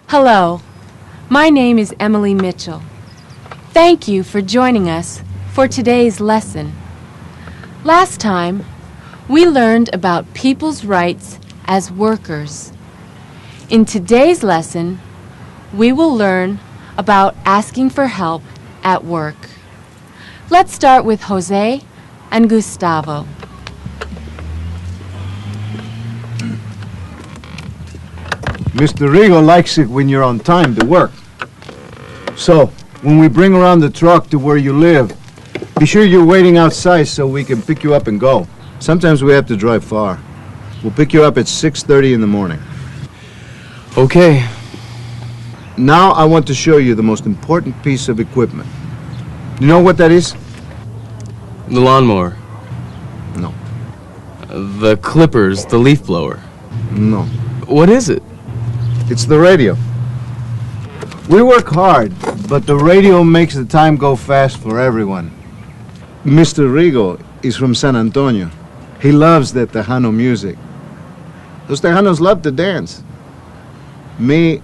Hello, my name is Emily Mitchell. Thank you for joining us for today's lesson. Last time, we learned about people's rights as workers. In today's lesson, we will learn about asking for help at work. Let's start with Jose and Gustavo. Mr. Rigo likes it when you're on time to work. So, when we bring around the truck to where you live, be sure you're waiting outside so we can pick you up and go. Sometimes we have to drive far. We'll pick you up at 6:30 in the morning. Okay. Now I want to show you the most important piece of equipment. You know what that is? The lawnmower. No. The clippers, the leaf blower. No. What is it? It's the radio. We work hard, but the radio makes the time go fast for everyone. Mr. Rigo is from San Antonio. He loves that Tejano music. Those Tejanos love to dance. Me,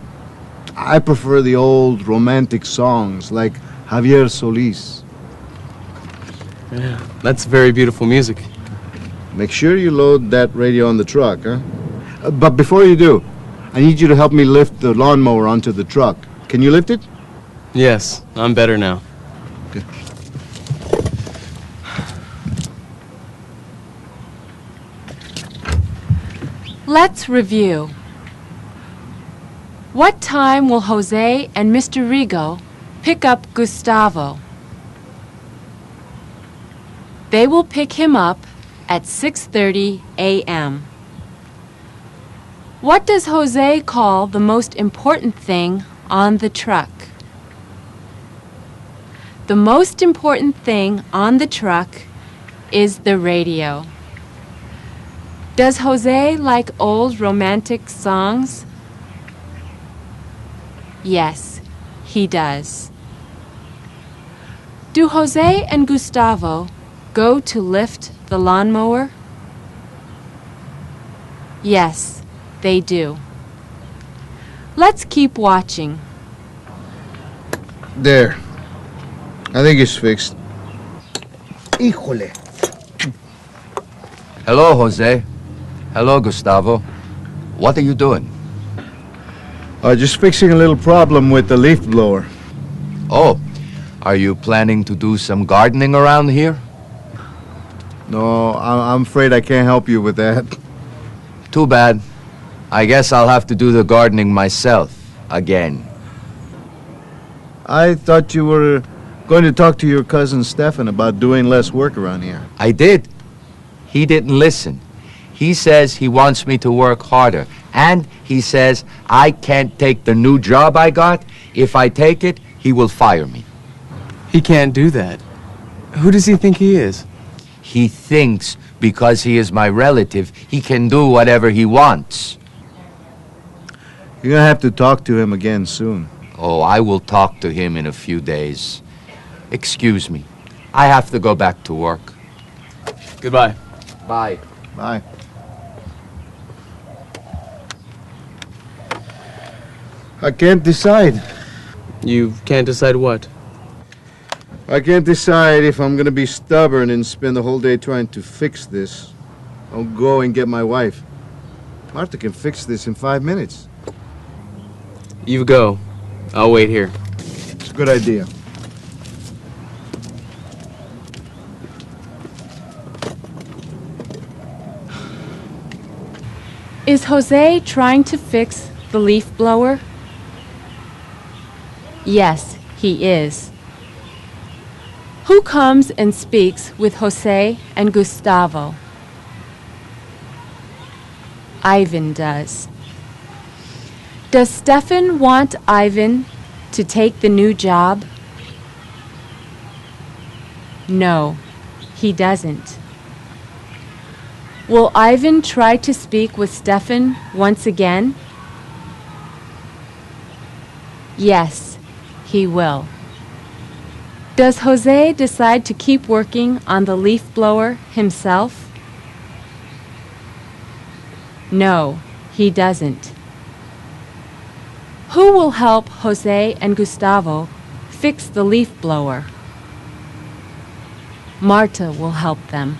I prefer the old romantic songs like Javier Solis. Yeah, that's very beautiful music. Make sure you load that radio on the truck, huh? But before you do, I need you to help me lift the lawnmower onto the truck. Can you lift it? Yes, I'm better now. Okay. Let's review. What time will Jose and Mr. Rigo pick up Gustavo? They will pick him up at 6:30 a.m. What does Jose call the most important thing on the truck? The most important thing on the truck is the radio. Does Jose like old romantic songs? Yes, he does. Do Jose and Gustavo go to lift the lawnmower? Yes, they do. Let's keep watching. There. I think it's fixed. Híjole. Hello, Jose. Hello, Gustavo. What are you doing? Just fixing a little problem with the leaf blower. Oh, are you planning to do some gardening around here? No, I'm afraid I can't help you with that. Too bad. I guess I'll have to do the gardening myself, again. I thought you were going to talk to your cousin Stefan about doing less work around here. I did. He didn't listen. He says he wants me to work harder. And he says I can't take the new job I got. If I take it, he will fire me. He can't do that. Who does he think he is? He thinks because he is my relative, he can do whatever he wants. You're going to have to talk to him again soon. Oh, I will talk to him in a few days. Excuse me. I have to go back to work. Goodbye. Bye. Bye. I can't decide. You can't decide what? I can't decide if I'm going to be stubborn and spend the whole day trying to fix this. I'll go and get my wife. Martha can fix this in 5 minutes. You go. I'll wait here. It's a good idea. Is Jose trying to fix the leaf blower? Yes, he is. Who comes and speaks with Jose and Gustavo? Ivan does. Does Stefan want Ivan to take the new job? No, he doesn't. Will Ivan try to speak with Stefan once again? Yes, he will. Does Jose decide to keep working on the leaf blower himself? No, he doesn't. Who will help Jose and Gustavo fix the leaf blower? Marta will help them.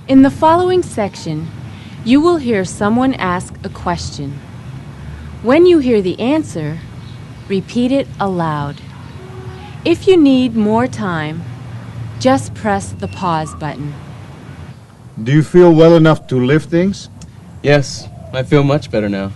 In the following section, you will hear someone ask a question. When you hear the answer, repeat it aloud. If you need more time, just press the pause button. Do you feel well enough to lift things? Yes, I feel much better now.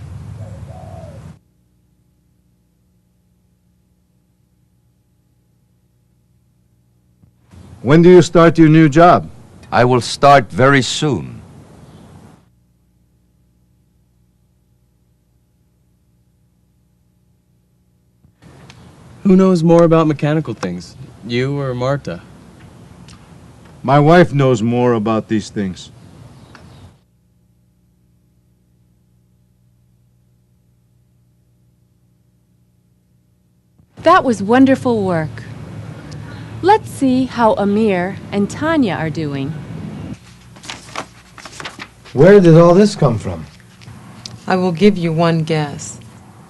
When do you start your new job? I will start very soon. Who knows more about mechanical things? You or Marta? My wife knows more about these things. That was wonderful work. Let's see how Amir and Tanya are doing. Where did all this come from? I will give you one guess.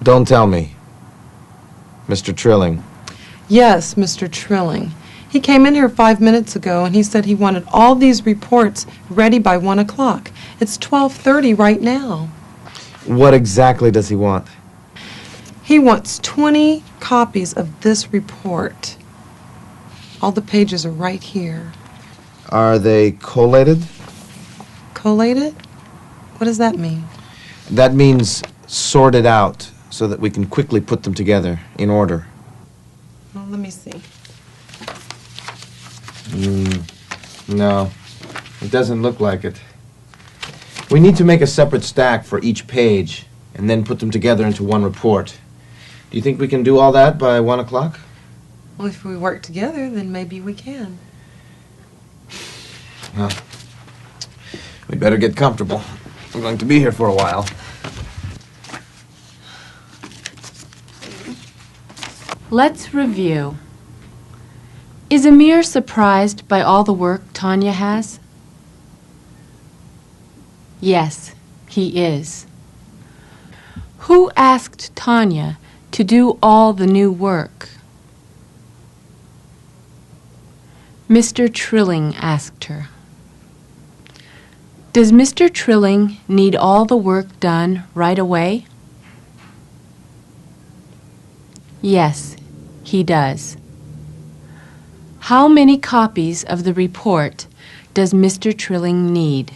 Don't tell me. Mr. Trilling. Yes, Mr. Trilling. He came in here 5 minutes ago and he said he wanted all these reports ready by 1 o'clock. It's 12:30 right now. What exactly does he want? He wants 20 copies of this report. All the pages are right here. Are they collated? Collated? What does that mean? That means sorted out so that we can quickly put them together in order. Well, let me see. No, it doesn't look like it. We need to make a separate stack for each page and then put them together into one report. Do you think we can do all that by 1 o'clock? Well, if we work together, then maybe we can. Well, we'd better get comfortable. We're going to be here for a while. Let's review. Is Amir surprised by all the work Tanya has? Yes, he is. Who asked Tanya to do all the new work? Mr. Trilling asked her. Does Mr. Trilling need all the work done right away? Yes, he does. How many copies of the report does Mr. Trilling need?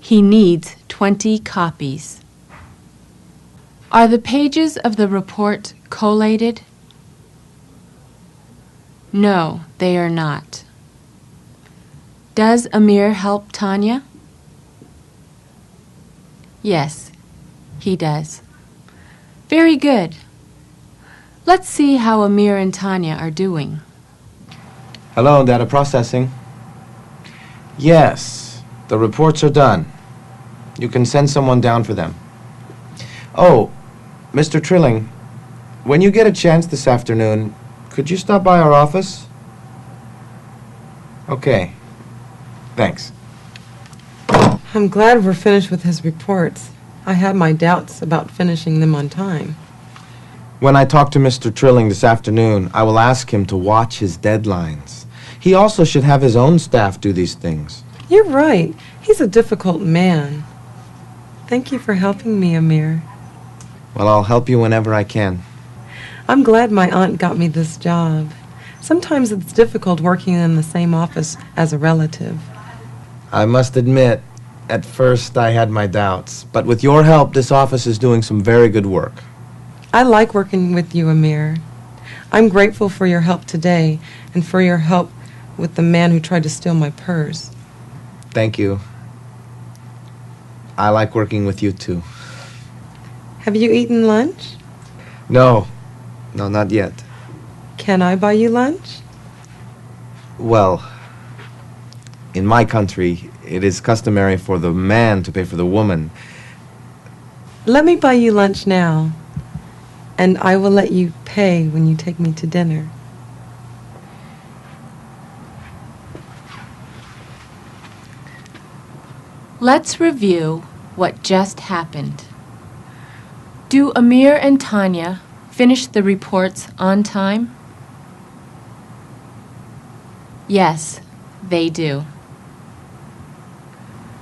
He needs 20 copies. Are the pages of the report collated? No, they are not. Does Amir help Tanya? Yes, he does. Very good. Let's see how Amir and Tanya are doing. Hello, data processing. Yes, the reports are done. You can send someone down for them. Oh, Mr. Trilling, when you get a chance this afternoon, could you stop by our office? Okay. Thanks. I'm glad we're finished with his reports. I had my doubts about finishing them on time. When I talk to Mr. Trilling this afternoon, I will ask him to watch his deadlines. He also should have his own staff do these things. You're right. He's a difficult man. Thank you for helping me, Amir. Well, I'll help you whenever I can. I'm glad my aunt got me this job. Sometimes it's difficult working in the same office as a relative. I must admit, at first I had my doubts, but with your help, this office is doing some very good work. I like working with you, Amir. I'm grateful for your help today and for your help with the man who tried to steal my purse. Thank you. I like working with you, too. Have you eaten lunch? No, not yet. Can I buy you lunch? Well, in my country, it is customary for the man to pay for the woman. Let me buy you lunch now, and I will let you pay when you take me to dinner. Let's review what just happened. Do Amir and Tanya finish the reports on time? Yes, they do.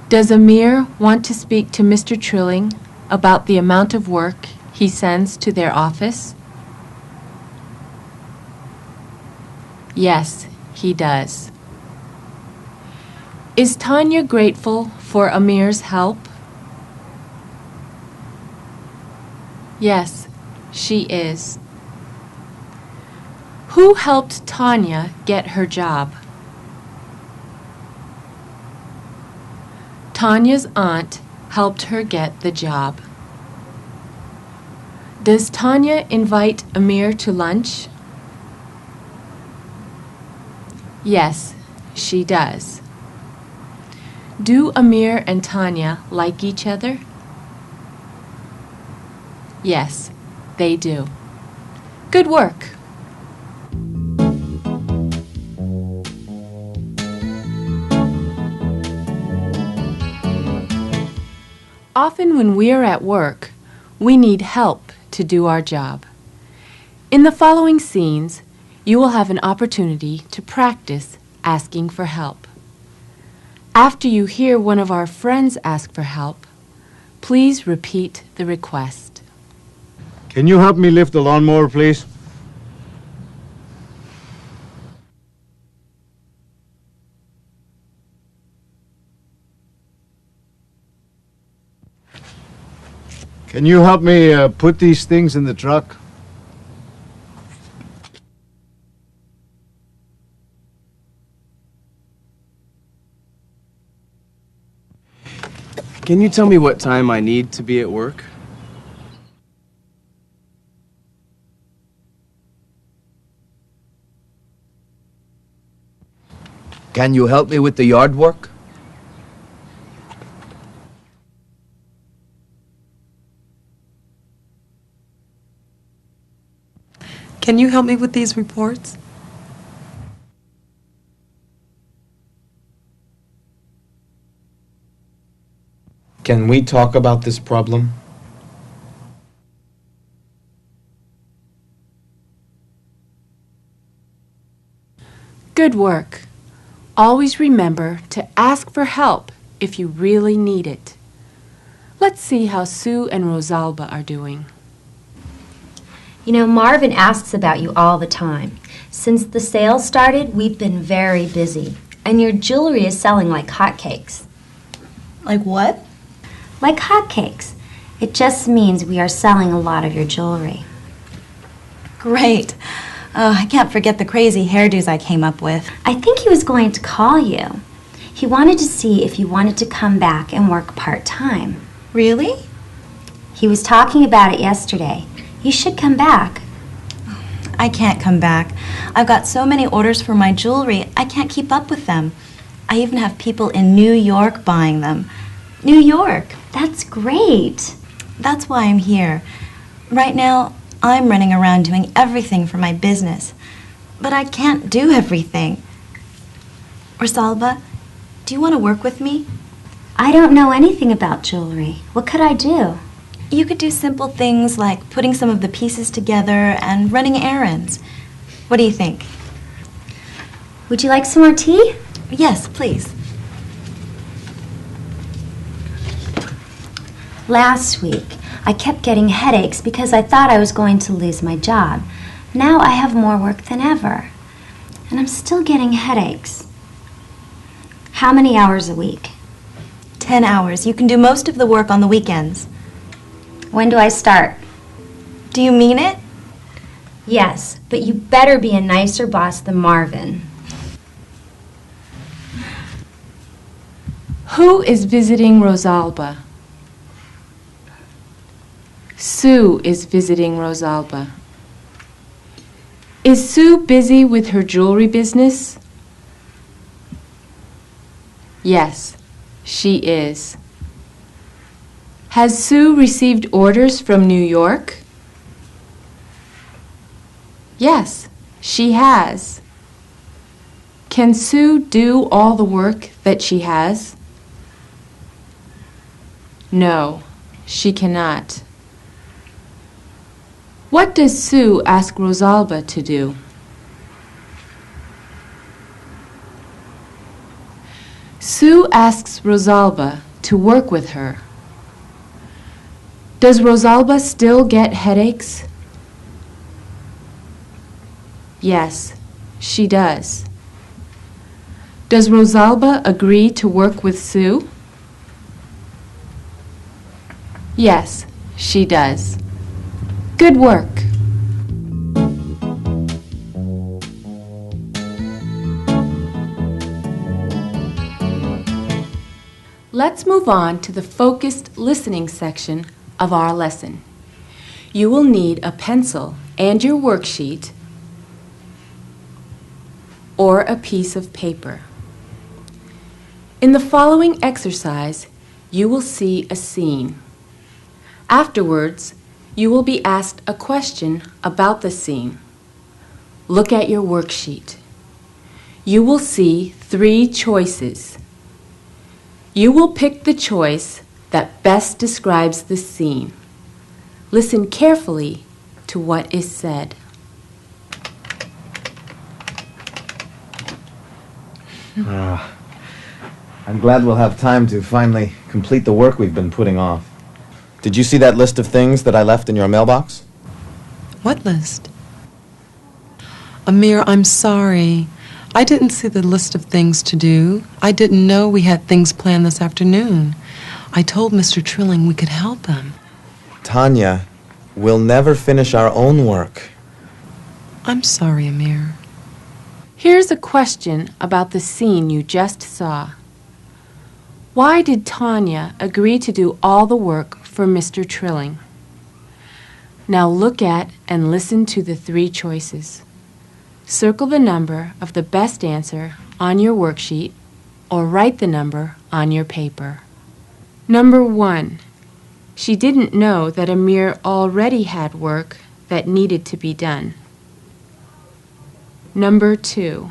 Does Amir want to speak to Mr. Trilling about the amount of work he sends to their office? Yes, he does. Is Tanya grateful for Amir's help? Yes, she is. Who helped Tanya get her job? Tanya's aunt helped her get the job. Does Tanya invite Amir to lunch? Yes, she does. Do Amir and Tanya like each other? Yes, they do. Good work. Often when we are at work, we need help to do our job. In the following scenes, you will have an opportunity to practice asking for help. After you hear one of our friends ask for help, please repeat the request. Can you help me lift the lawnmower, please? Can you help me put these things in the truck? Can you tell me what time I need to be at work? Can you help me with the yard work? Can you help me with these reports? Can we talk about this problem? Good work. Always remember to ask for help if you really need it. Let's see how Sue and Rosalba are doing. You know, Marvin asks about you all the time. Since the sale started, we've been very busy. And your jewelry is selling like hotcakes. Like what? Like hotcakes. It just means we are selling a lot of your jewelry. Great. Oh, I can't forget the crazy hairdos I came up with. I think he was going to call you. He wanted to see if you wanted to come back and work part-time. Really? He was talking about it yesterday. You should come back. I can't come back. I've got so many orders for my jewelry, I can't keep up with them. I even have people in New York buying them. New York, that's great. That's why I'm here. Right now, I'm running around doing everything for my business. But I can't do everything. Rosalba, do you want to work with me? I don't know anything about jewelry. What could I do? You could do simple things like putting some of the pieces together and running errands. What do you think? Would you like some more tea? Yes, please. Last week, I kept getting headaches because I thought I was going to lose my job. Now I have more work than ever. And I'm still getting headaches. How many hours a week? 10 hours. You can do most of the work on the weekends. When do I start? Do you mean it? Yes, but you better be a nicer boss than Marvin. Who is visiting Rosalba? Sue is visiting Rosalba. Is Sue busy with her jewelry business? Yes, she is. Has Sue received orders from New York? Yes, she has. Can Sue do all the work that she has? No, she cannot. What does Sue ask Rosalba to do? Sue asks Rosalba to work with her. Does Rosalba still get headaches? Yes, she does. Does Rosalba agree to work with Sue? Yes, she does. Good work. Let's move on to the focused listening section of our lesson. You will need a pencil and your worksheet or a piece of paper. In the following exercise, you will see a scene. Afterwards, you will be asked a question about the scene. Look at your worksheet. You will see 3 choices. You will pick the choice that best describes the scene. Listen carefully to what is said. I'm glad we'll have time to finally complete the work we've been putting off. Did you see that list of things that I left in your mailbox? What list? Amir, I'm sorry. I didn't see the list of things to do. I didn't know we had things planned this afternoon. I told Mr. Trilling we could help him. Tanya, we'll never finish our own work. I'm sorry, Amir. Here's a question about the scene you just saw. Why did Tanya agree to do all the work for Mr. Trilling? Now look at and listen to the 3 choices. Circle the number of the best answer on your worksheet or write the number on your paper. Number 1. She didn't know that Amir already had work that needed to be done. Number 2.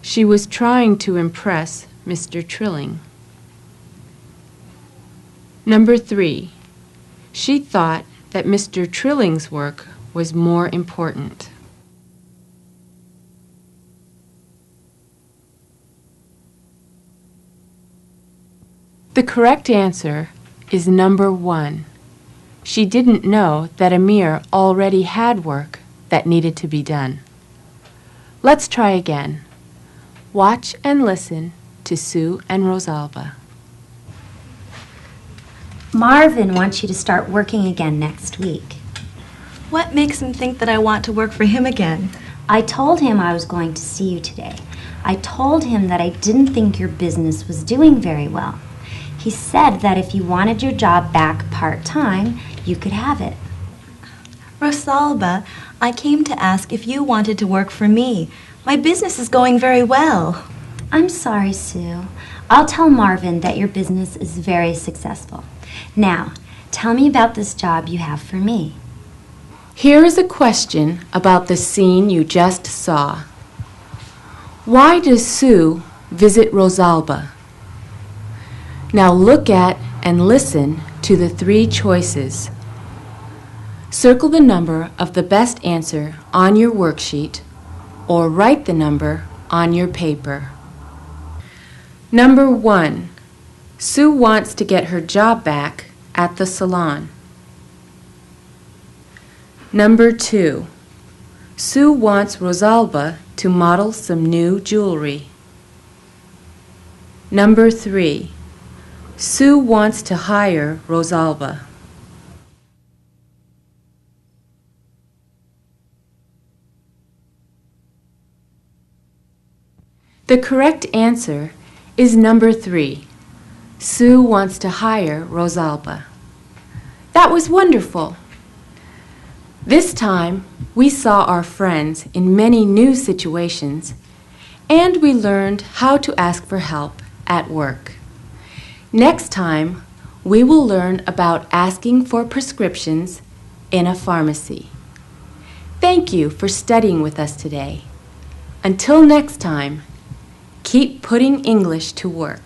She was trying to impress Mr. Trilling. Number 3. She thought that Mr. Trilling's work was more important. The correct answer is number 1. She didn't know that Amir already had work that needed to be done. Let's try again. Watch and listen to Sue and Rosalba. Marvin wants you to start working again next week. What makes him think that I want to work for him again? I told him I was going to see you today. I told him that I didn't think your business was doing very well. He said that if you wanted your job back part-time, you could have it. Rosalba, I came to ask if you wanted to work for me. My business is going very well. I'm sorry, Sue. I'll tell Marvin that your business is very successful. Now, tell me about this job you have for me. Here is a question about the scene you just saw. Why does Sue visit Rosalba? Now look at and listen to the 3 choices. Circle the number of the best answer on your worksheet or write the number on your paper. Number 1. Sue wants to get her job back at the salon. Number 2. Sue wants Rosalba to model some new jewelry. Number 3. Sue wants to hire Rosalba. The correct answer is number 3. Sue wants to hire Rosalba. That was wonderful. This time, we saw our friends in many new situations, and we learned how to ask for help at work. Next time, we will learn about asking for prescriptions in a pharmacy. Thank you for studying with us today. Until next time, keep putting English to work.